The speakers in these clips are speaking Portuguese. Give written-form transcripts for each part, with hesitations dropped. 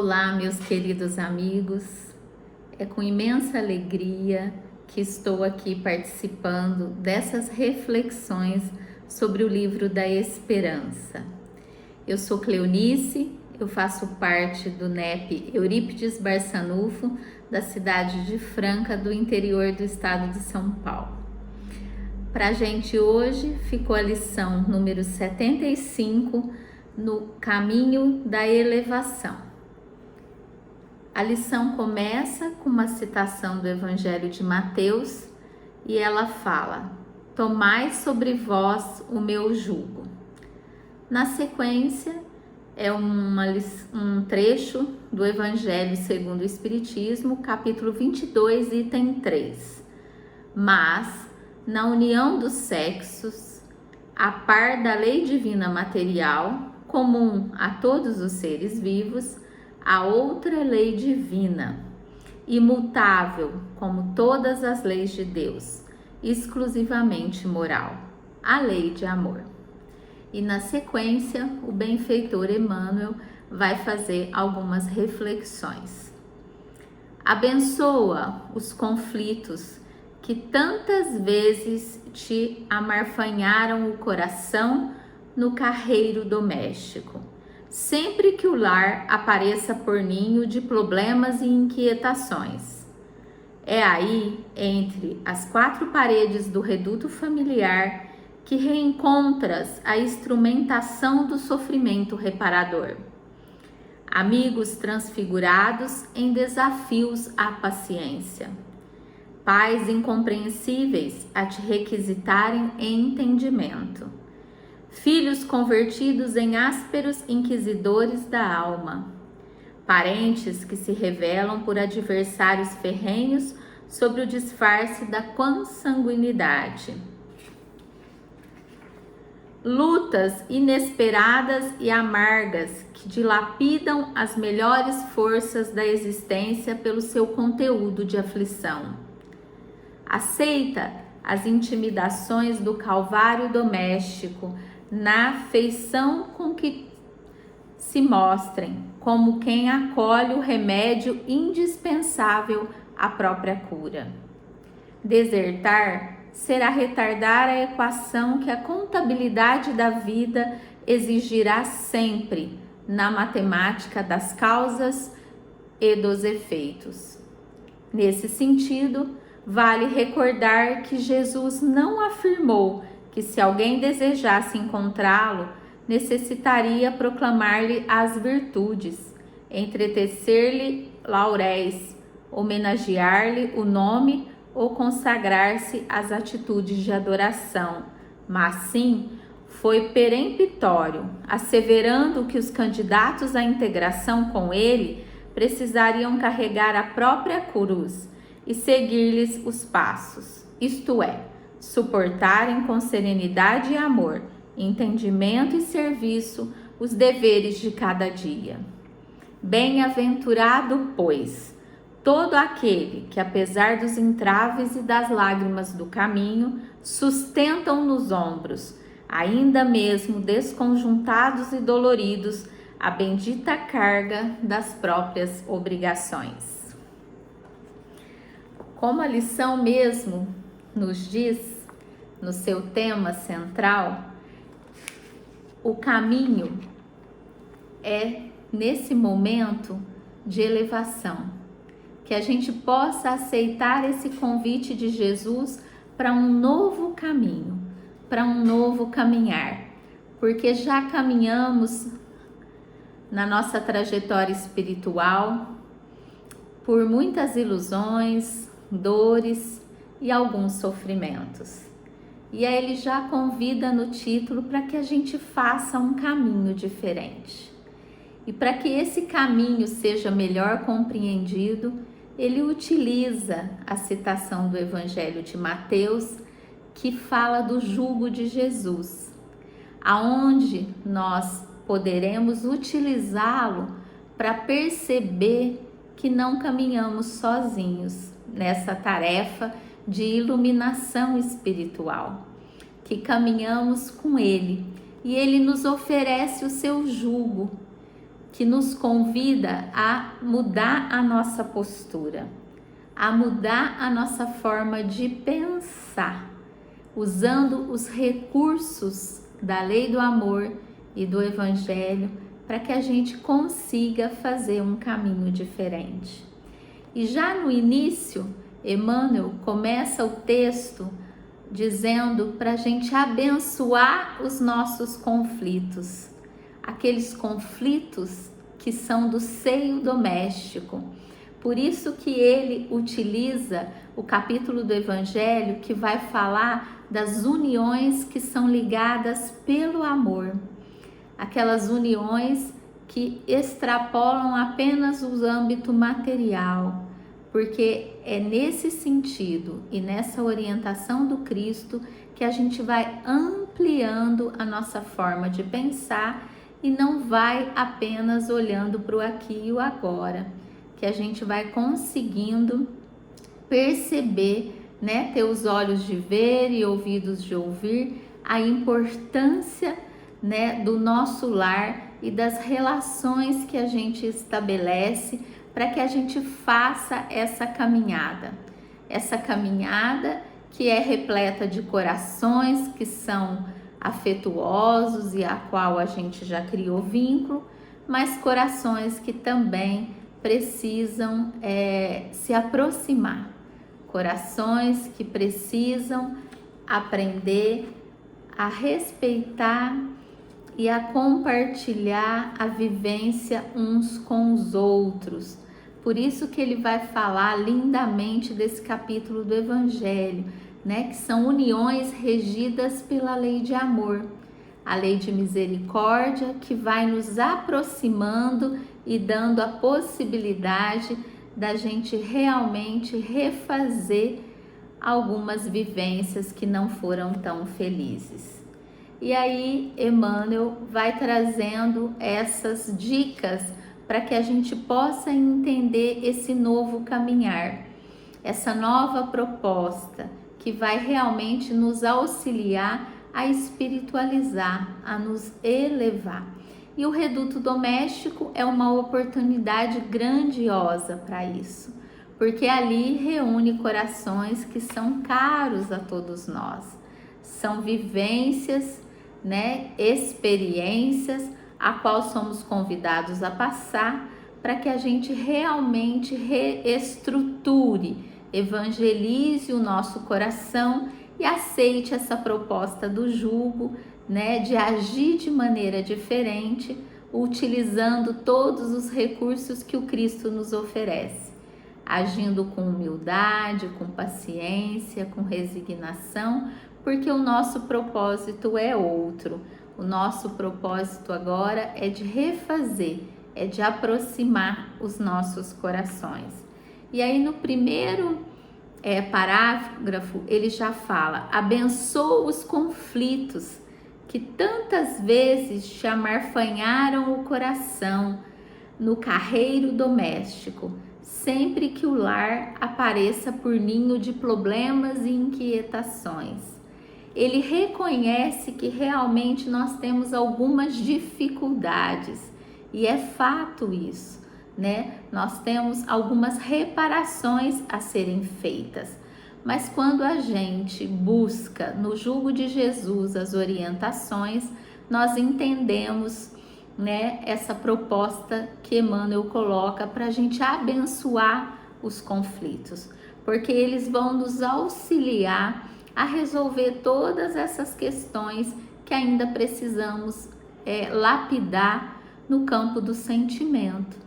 Olá, meus queridos amigos. É com imensa alegria que estou aqui participando dessas reflexões sobre o livro da Esperança. Eu sou Cleonice, eu faço parte do NEP Eurípides Barçanufo, da cidade de Franca, do interior do estado de São Paulo. Para a gente hoje ficou a lição número 75, no caminho da elevação. A lição começa com uma citação do Evangelho de Mateus e ela fala: tomai sobre vós o meu jugo. Na sequência, é um trecho do Evangelho segundo o Espiritismo, capítulo 22, item 3. Mas, na união dos sexos, a par da lei divina material, comum a todos os seres vivos, a outra lei divina, imutável como todas as leis de Deus, exclusivamente moral, a lei de amor. E na sequência, o benfeitor Emmanuel vai fazer algumas reflexões. Abençoa os conflitos que tantas vezes te amarfanharam o coração no carreiro doméstico, sempre que o lar apareça por ninho de problemas e inquietações. É aí, entre as quatro paredes do reduto familiar, que reencontras a instrumentação do sofrimento reparador. Amigos transfigurados em desafios à paciência. Pais incompreensíveis a te requisitarem em entendimento. Filhos convertidos em ásperos inquisidores da alma. Parentes que se revelam por adversários ferrenhos sob o disfarce da consanguinidade. Lutas inesperadas e amargas que dilapidam as melhores forças da existência pelo seu conteúdo de aflição. Aceita as intimidações do calvário doméstico na feição com que se mostrem, como quem acolhe o remédio indispensável à própria cura. Desertar será retardar a equação que a contabilidade da vida exigirá sempre na matemática das causas e dos efeitos. Nesse sentido, vale recordar que Jesus não afirmou que se alguém desejasse encontrá-lo, necessitaria proclamar-lhe as virtudes, entretecer-lhe lauréis, homenagear-lhe o nome ou consagrar-se às atitudes de adoração, mas sim foi peremptório, asseverando que os candidatos à integração com ele precisariam carregar a própria cruz e seguir-lhes os passos, isto é, suportarem com serenidade e amor, entendimento e serviço os deveres de cada dia. Bem-aventurado, pois, todo aquele que, apesar dos entraves e das lágrimas do caminho, sustentam nos ombros, ainda mesmo desconjuntados e doloridos, a bendita carga das próprias obrigações. Como a lição mesmo nos diz, no seu tema central, o caminho é nesse momento de elevação, que a gente possa aceitar esse convite de Jesus para um novo caminho, para um novo caminhar, porque já caminhamos na nossa trajetória espiritual por muitas ilusões, dores e alguns sofrimentos. E aí ele já convida no título para que a gente faça um caminho diferente. E para que esse caminho seja melhor compreendido, ele utiliza a citação do Evangelho de Mateus, que fala do jugo de Jesus, aonde nós poderemos utilizá-lo para perceber que não caminhamos sozinhos nessa tarefa de iluminação espiritual, que caminhamos com ele e ele nos oferece o seu jugo, que nos convida a mudar a nossa postura, a mudar a nossa forma de pensar, usando os recursos da lei do amor e do Evangelho para que a gente consiga fazer um caminho diferente. E já no início, Emmanuel começa o texto dizendo para a gente abençoar os nossos conflitos, aqueles conflitos que são do seio doméstico. Por isso que ele utiliza o capítulo do Evangelho que vai falar das uniões que são ligadas pelo amor, aquelas uniões que extrapolam apenas o âmbito material, porque é nesse sentido e nessa orientação do Cristo que a gente vai ampliando a nossa forma de pensar e não vai apenas olhando para o aqui e o agora, que a gente vai conseguindo perceber, né, ter os olhos de ver e ouvidos de ouvir a importância, né, do nosso lar e das relações que a gente estabelece para que a gente faça essa caminhada que é repleta de corações que são afetuosos e a qual a gente já criou vínculo, mas corações que também precisam se aproximar, corações que precisam aprender a respeitar e a compartilhar a vivência uns com os outros. Por isso que ele vai falar lindamente desse capítulo do Evangelho, né? Que são uniões regidas pela lei de amor, a lei de misericórdia que vai nos aproximando e dando a possibilidade da gente realmente refazer algumas vivências que não foram tão felizes. E aí Emmanuel vai trazendo essas dicas para que a gente possa entender esse novo caminhar, essa nova proposta que vai realmente nos auxiliar a espiritualizar, a nos elevar. E o reduto doméstico é uma oportunidade grandiosa para isso, porque ali reúne corações que são caros a todos nós. São vivências, né, experiências a qual somos convidados a passar para que a gente realmente reestruture, evangelize o nosso coração e aceite essa proposta do jugo, né, de agir de maneira diferente, utilizando todos os recursos que o Cristo nos oferece, agindo com humildade, com paciência, com resignação, porque o nosso propósito é outro. O nosso propósito agora é de refazer, é de aproximar os nossos corações. E aí no primeiro parágrafo ele já fala: abençoa os conflitos que tantas vezes te amarfanharam o coração no carreiro doméstico, sempre que o lar apareça por ninho de problemas e inquietações. Ele reconhece que realmente nós temos algumas dificuldades e é fato isso, né? Nós temos algumas reparações a serem feitas, mas quando a gente busca no jugo de Jesus as orientações, nós entendemos, né, essa proposta que Emmanuel coloca para a gente abençoar os conflitos, porque eles vão nos auxiliar a resolver todas essas questões que ainda precisamos lapidar no campo do sentimento.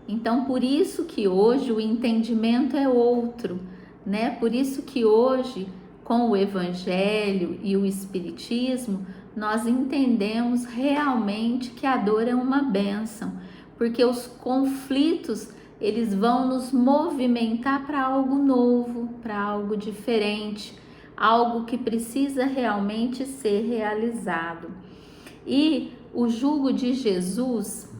Então, por isso que hoje o entendimento é outro, né? Por isso que hoje, com o Evangelho e o Espiritismo, nós entendemos realmente que a dor é uma bênção, porque os conflitos, eles vão nos movimentar para algo novo, para algo diferente, algo que precisa realmente ser realizado. E o jugo de Jesus,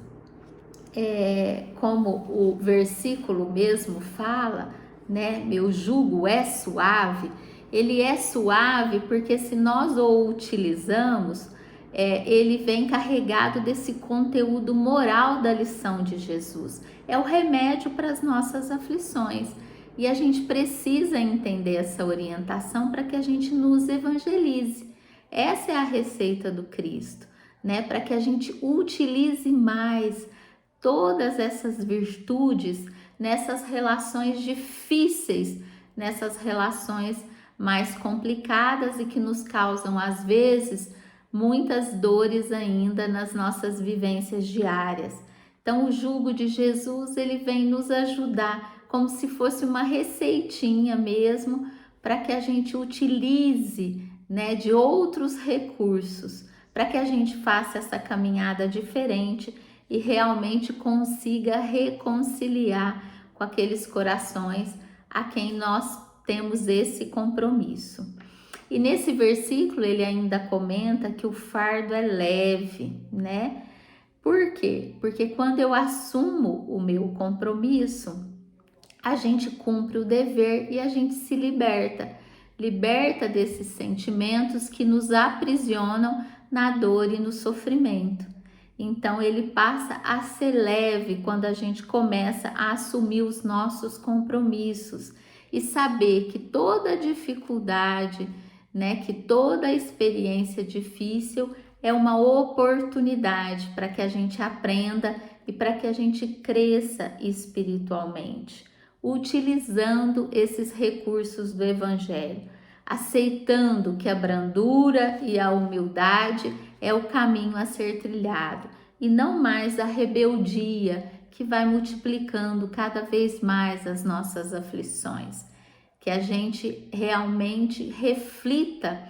como o versículo mesmo fala, né? Meu jugo é suave. Ele é suave porque se nós o utilizamos ele vem carregado desse conteúdo moral da lição de Jesus. É o remédio para as nossas aflições. E a gente precisa entender essa orientação para que a gente nos evangelize. Essa é a receita do Cristo, né? Para que a gente utilize mais todas essas virtudes nessas relações difíceis, nessas relações mais complicadas e que nos causam, às vezes, muitas dores ainda nas nossas vivências diárias. Então, o jugo de Jesus, ele vem nos ajudar como se fosse uma receitinha mesmo, para que a gente utilize, né, de outros recursos, para que a gente faça essa caminhada diferente e realmente consiga reconciliar com aqueles corações a quem nós temos esse compromisso. E nesse versículo ele ainda comenta que o fardo é leve, né? Por quê? Porque quando eu assumo o meu compromisso, a gente cumpre o dever e a gente se liberta desses sentimentos que nos aprisionam na dor e no sofrimento. Então ele passa a ser leve quando a gente começa a assumir os nossos compromissos e saber que toda dificuldade, né, que toda experiência difícil é uma oportunidade para que a gente aprenda e para que a gente cresça espiritualmente, utilizando esses recursos do Evangelho, aceitando que a brandura e a humildade é o caminho a ser trilhado e não mais a rebeldia que vai multiplicando cada vez mais as nossas aflições. Que a gente realmente reflita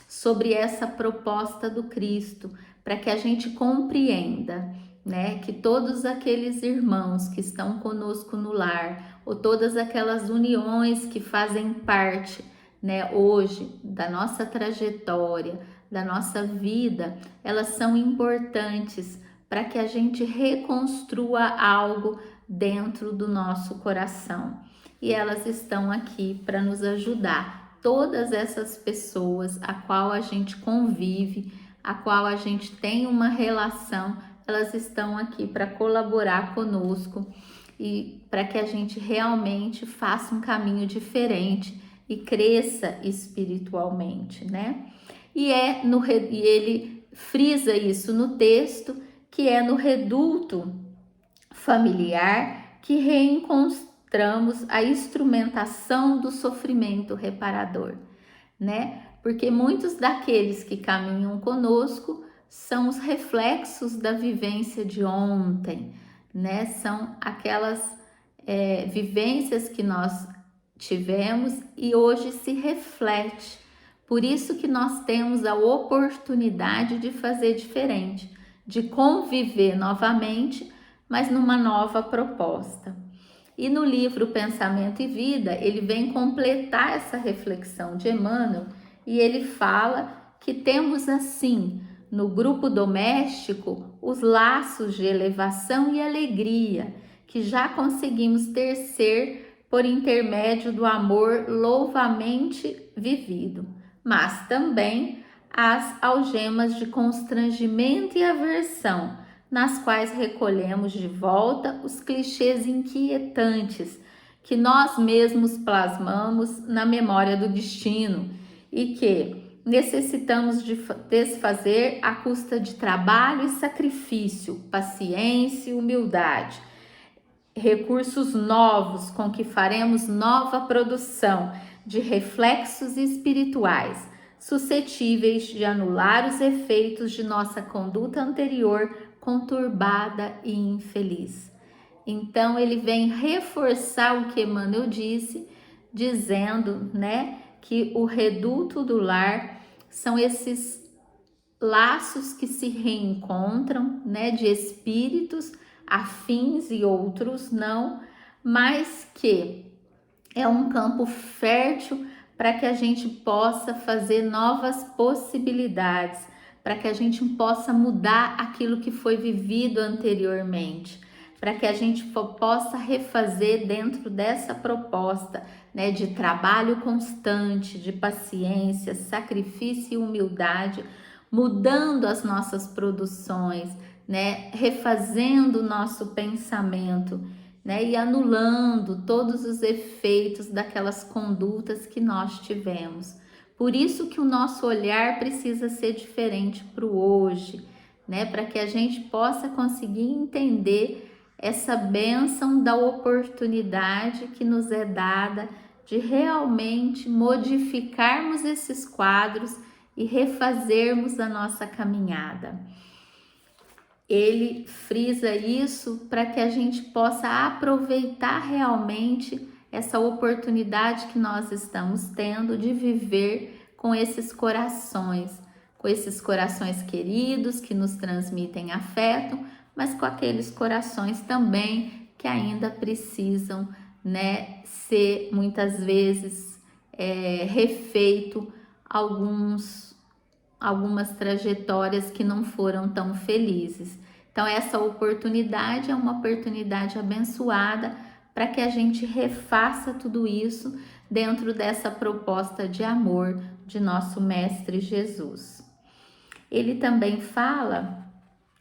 sobre essa proposta do Cristo, para que a gente compreenda, né, que todos aqueles irmãos que estão conosco no lar, ou todas aquelas uniões que fazem parte, né, hoje da nossa trajetória, da nossa vida, elas são importantes para que a gente reconstrua algo dentro do nosso coração. E elas estão aqui para nos ajudar. Todas essas pessoas a qual a gente convive, a qual a gente tem uma relação, elas estão aqui para colaborar conosco e para que a gente realmente faça um caminho diferente e cresça espiritualmente, né? E ele frisa isso no texto, que é no reduto familiar que reencontramos a instrumentação do sofrimento reparador, né? Porque muitos daqueles que caminham conosco são os reflexos da vivência de ontem, né? São aquelas vivências que nós tivemos e hoje se reflete. Por isso que nós temos a oportunidade de fazer diferente, de conviver novamente, mas numa nova proposta. E no livro Pensamento e Vida, ele vem completar essa reflexão de Emmanuel e ele fala que temos assim, no grupo doméstico, os laços de elevação e alegria que já conseguimos tecer por intermédio do amor louvamente vivido, mas também as algemas de constrangimento e aversão, nas quais recolhemos de volta os clichês inquietantes que nós mesmos plasmamos na memória do destino e que necessitamos de desfazer à custa de trabalho e sacrifício, paciência e humildade. Recursos novos com que faremos nova produção de reflexos espirituais, suscetíveis de anular os efeitos de nossa conduta anterior conturbada e infeliz. Então ele vem reforçar o que Emmanuel disse, dizendo, né, que o reduto do lar são esses laços que se reencontram, né, de espíritos afins e outros não, mas que é um campo fértil para que a gente possa fazer novas possibilidades, para que a gente possa mudar aquilo que foi vivido anteriormente, para que a gente possa refazer dentro dessa proposta, né, de trabalho constante, de paciência, sacrifício e humildade, mudando as nossas produções, né? Refazendo o nosso pensamento, né? E anulando todos os efeitos daquelas condutas que nós tivemos. Por isso que o nosso olhar precisa ser diferente para o hoje, né? Para que a gente possa conseguir entender essa bênção da oportunidade que nos é dada de realmente modificarmos esses quadros e refazermos a nossa caminhada. Ele frisa isso para que a gente possa aproveitar realmente essa oportunidade que nós estamos tendo de viver com esses corações queridos que nos transmitem afeto, mas com aqueles corações também que ainda precisam, né, ser muitas vezes refeito algumas trajetórias que não foram tão felizes. Então essa oportunidade é uma oportunidade abençoada para que a gente refaça tudo isso dentro dessa proposta de amor de nosso Mestre Jesus. Ele também fala,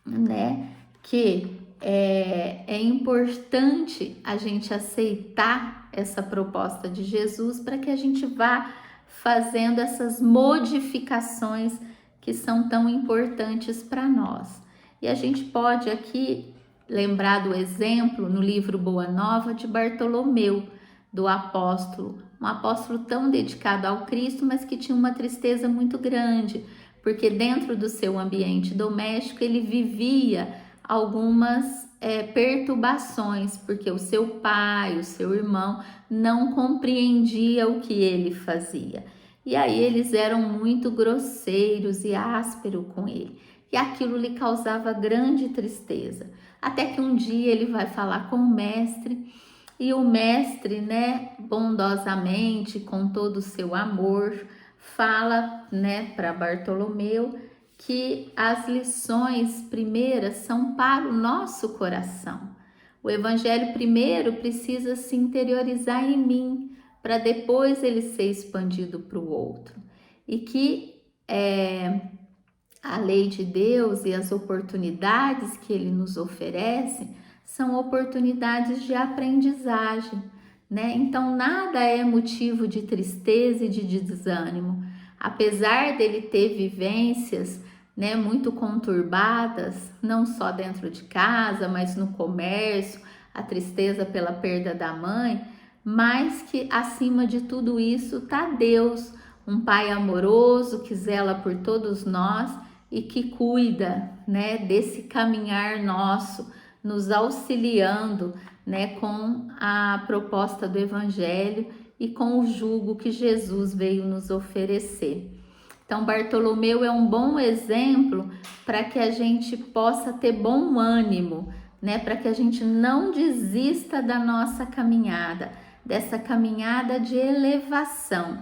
né, que é importante a gente aceitar essa proposta de Jesus para que a gente vá fazendo essas modificações que são tão importantes para nós. E a gente pode aqui lembrar do exemplo no livro Boa Nova de Bartolomeu, do apóstolo, um apóstolo tão dedicado ao Cristo, mas que tinha uma tristeza muito grande, porque dentro do seu ambiente doméstico ele vivia algumas perturbações, porque o seu pai, o seu irmão não compreendia o que ele fazia. E aí eles eram muito grosseiros e ásperos com ele. E aquilo lhe causava grande tristeza. Até que um dia ele vai falar com o mestre, e o mestre, né, bondosamente, com todo o seu amor, fala, né, para Bartolomeu que as lições primeiras são para o nosso coração. O evangelho primeiro precisa se interiorizar em mim, para depois ele ser expandido para o outro. E que a lei de Deus e as oportunidades que ele nos oferece são oportunidades de aprendizagem, né? Então nada é motivo de tristeza e de desânimo. Apesar dele ter vivências, né, muito conturbadas, não só dentro de casa, mas no comércio, a tristeza pela perda da mãe, mas que acima de tudo isso está Deus, um Pai amoroso que zela por todos nós e que cuida, né, desse caminhar nosso, nos auxiliando, né, com a proposta do Evangelho e com o jugo que Jesus veio nos oferecer. Então, Bartolomeu é um bom exemplo para que a gente possa ter bom ânimo, né, para que a gente não desista da nossa caminhada, dessa caminhada de elevação.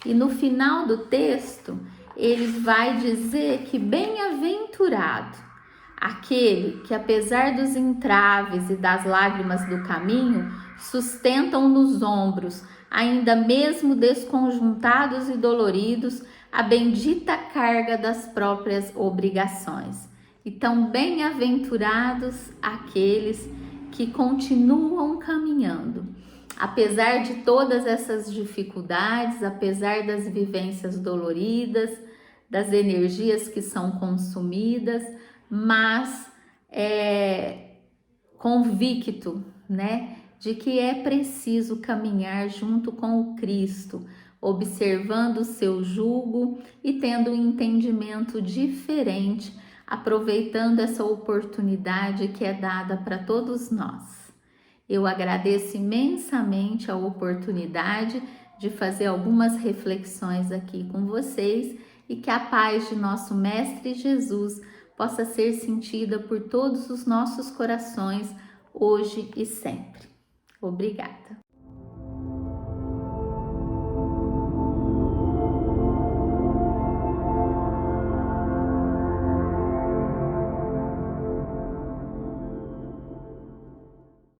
E no final do texto, ele vai dizer que bem-aventurado aquele que, apesar dos entraves e das lágrimas do caminho, sustentam nos ombros, ainda mesmo desconjuntados e doloridos, a bendita carga das próprias obrigações. Então, bem-aventurados aqueles que continuam caminhando. Apesar de todas essas dificuldades, apesar das vivências doloridas, das energias que são consumidas, mas convicto, né, de que é preciso caminhar junto com o Cristo, observando o seu jugo e tendo um entendimento diferente, aproveitando essa oportunidade que é dada para todos nós. Eu agradeço imensamente a oportunidade de fazer algumas reflexões aqui com vocês e que a paz de nosso Mestre Jesus possa ser sentida por todos os nossos corações, hoje e sempre. Obrigada.